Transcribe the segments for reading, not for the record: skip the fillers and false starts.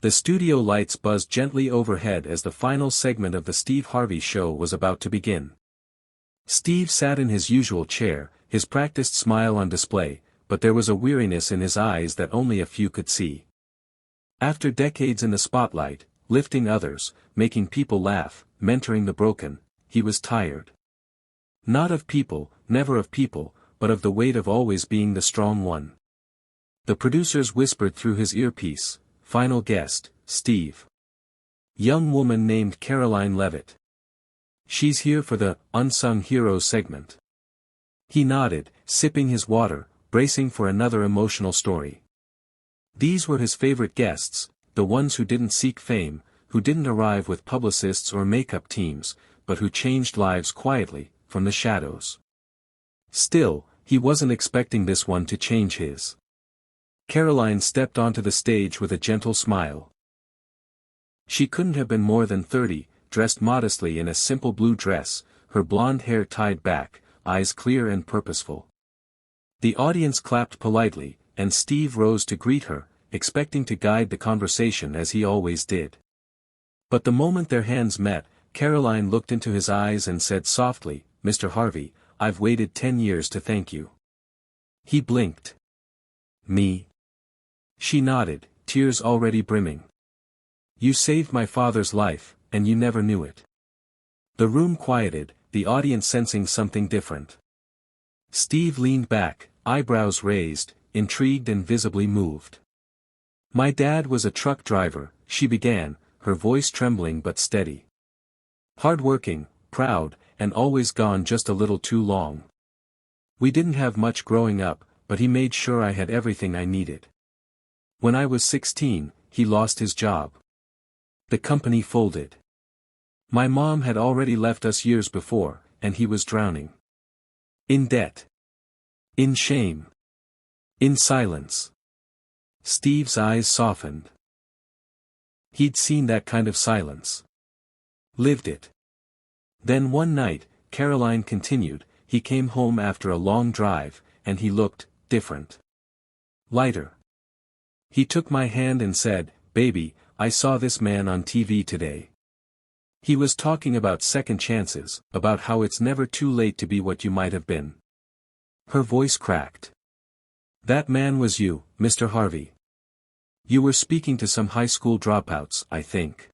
The studio lights buzzed gently overhead as the final segment of the Steve Harvey Show was about to begin. Steve sat in his usual chair, his practiced smile on display, but there was a weariness in his eyes that only a few could see. After decades in the spotlight, lifting others, making people laugh, mentoring the broken, he was tired. Not of people, never of people, but of the weight of always being the strong one. The producers whispered through his earpiece, "Final guest, Steve. Young woman named Karoline Leavitt. She's here for the Unsung Heroes segment." He nodded, sipping his water, bracing for another emotional story. These were his favorite guests, the ones who didn't seek fame, who didn't arrive with publicists or makeup teams, but who changed lives quietly, from the shadows. Still, he wasn't expecting this one to change his. Karoline stepped onto the stage with a gentle smile. She couldn't have been more than 30, dressed modestly in a simple blue dress, her blonde hair tied back, eyes clear and purposeful. The audience clapped politely, and Steve rose to greet her, expecting to guide the conversation as he always did. But the moment their hands met, Karoline looked into his eyes and said softly, "Mr. Harvey, I've waited 10 years to thank you." He blinked. "Me?" She nodded, tears already brimming. "You saved my father's life, and you never knew it." The room quieted, the audience sensing something different. Steve leaned back, eyebrows raised, intrigued and visibly moved. "My dad was a truck driver," she began, her voice trembling but steady. "Hard-working, proud, and always gone just a little too long. We didn't have much growing up, but he made sure I had everything I needed. When I was 16, he lost his job. The company folded. My mom had already left us years before, and he was drowning. In debt. In shame. In silence." Steve's eyes softened. He'd seen that kind of silence. Lived it. Then one night, Karoline continued, he came home after a long drive, and he looked different. Lighter. He took my hand and said, "Baby, I saw this man on TV today. He was talking about second chances, about how it's never too late to be what you might have been." Her voice cracked. "That man was you, Mr. Harvey. You were speaking to some high school dropouts, I think.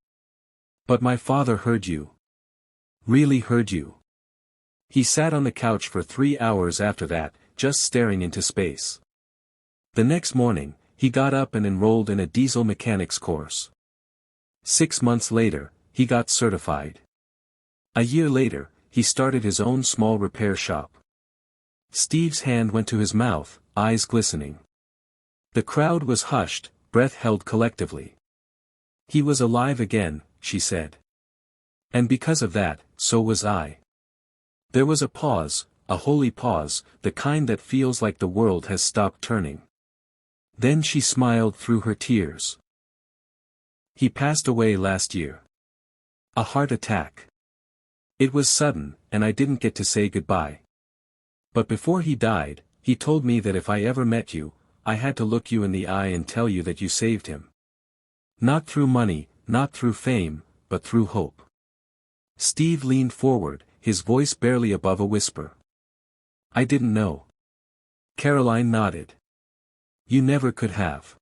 But my father heard you. Really heard you." He sat on the couch for 3 hours after that, just staring into space. The next morning, he got up and enrolled in a diesel mechanics course. 6 months later, he got certified. A year later, he started his own small repair shop. Steve's hand went to his mouth, eyes glistening. The crowd was hushed, breath held collectively. "He was alive again," she said. "And because of that, so was I." There was a pause, a holy pause, the kind that feels like the world has stopped turning. Then she smiled through her tears. "He passed away last year. A heart attack. It was sudden, and I didn't get to say goodbye. But before he died, he told me that if I ever met you, I had to look you in the eye and tell you that you saved him. Not through money, not through fame, but through hope." Steve leaned forward, his voice barely above a whisper. "I didn't know." Karoline nodded. "You never could have.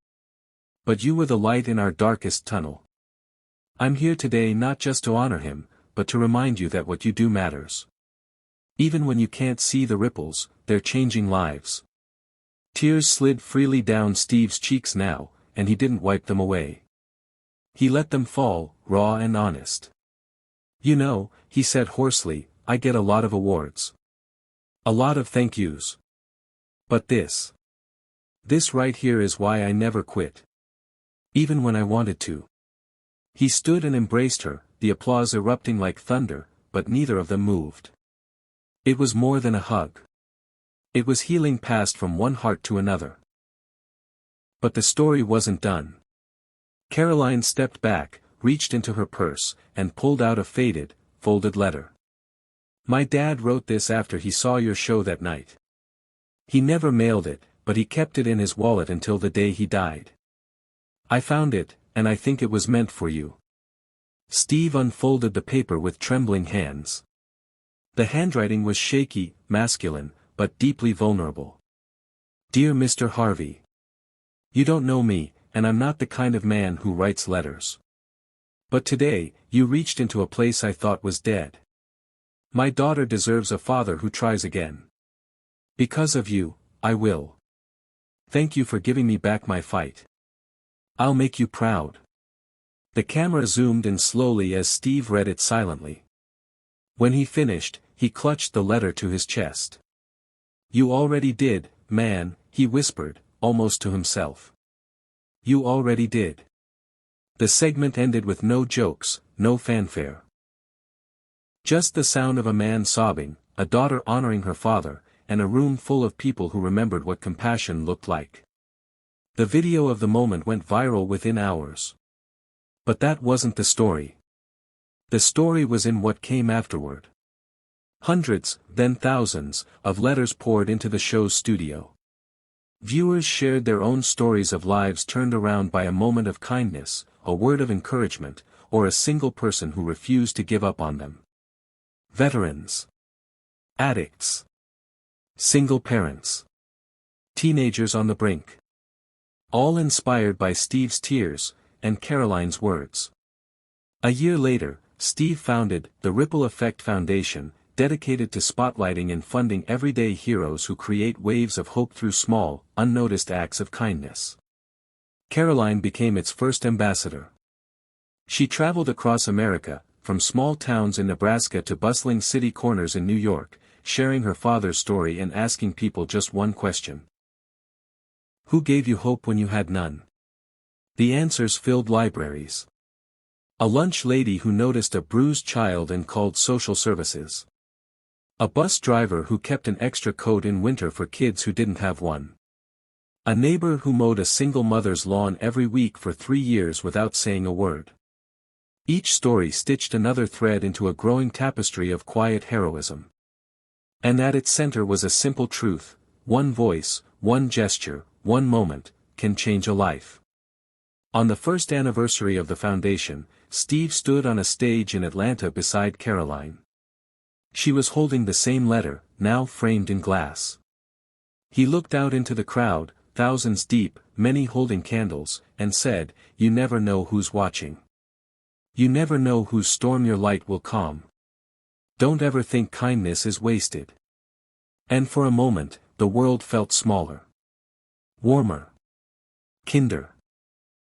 But you were the light in our darkest tunnel. I'm here today not just to honor him, but to remind you that what you do matters. Even when you can't see the ripples, they're changing lives." Tears slid freely down Steve's cheeks now, and he didn't wipe them away. He let them fall, raw and honest. "You know," he said hoarsely, "I get a lot of awards. A lot of thank yous. But this right here is why I never quit. Even when I wanted to." He stood and embraced her, the applause erupting like thunder, but neither of them moved. It was more than a hug. It was healing passed from one heart to another. But the story wasn't done. Karoline stepped back, reached into her purse, and pulled out a faded, folded letter. "My dad wrote this after he saw your show that night. He never mailed it, but he kept it in his wallet until the day he died. I found it, and I think it was meant for you. Steve unfolded the paper with trembling hands. The handwriting was shaky, masculine, but deeply vulnerable. Dear Mr. Harvey. You don't know me, and I'm not the kind of man who writes letters. But today, you reached into a place I thought was dead. My daughter deserves a father who tries again. Because of you, I will. Thank you for giving me back my fight. I'll make you proud. The camera zoomed in slowly as Steve read it silently. When he finished, he clutched the letter to his chest. You already did, man, he whispered, almost to himself. You already did. The segment ended with no jokes, no fanfare. Just the sound of a man sobbing, a daughter honoring her father, and a room full of people who remembered what compassion looked like. The video of the moment went viral within hours. But that wasn't the story. The story was in what came afterward. Hundreds, then thousands, of letters poured into the show's studio. Viewers shared their own stories of lives turned around by a moment of kindness, a word of encouragement, or a single person who refused to give up on them. Veterans. Addicts. Single parents. Teenagers on the brink. All inspired by Steve's tears, and Karoline's words. A year later, Steve founded the Ripple Effect Foundation, dedicated to spotlighting and funding everyday heroes who create waves of hope through small, unnoticed acts of kindness. Karoline became its first ambassador. She traveled across America, from small towns in Nebraska to bustling city corners in New York, sharing her father's story and asking people just one question. Who gave you hope when you had none? The answers filled libraries. A lunch lady who noticed a bruised child and called social services. A bus driver who kept an extra coat in winter for kids who didn't have one. A neighbor who mowed a single mother's lawn every week for 3 years without saying a word. Each story stitched another thread into a growing tapestry of quiet heroism. And at its center was a simple truth: one voice, one gesture, one moment, can change a life. On the first anniversary of the foundation, Steve stood on a stage in Atlanta beside Karoline. She was holding the same letter, now framed in glass. He looked out into the crowd, thousands deep, many holding candles, and said, "You never know who's watching. You never know whose storm your light will calm. Don't ever think kindness is wasted." And for a moment, the world felt smaller. Warmer. Kinder.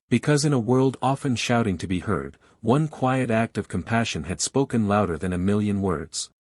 Because in a world often shouting to be heard, one quiet act of compassion had spoken louder than a million words.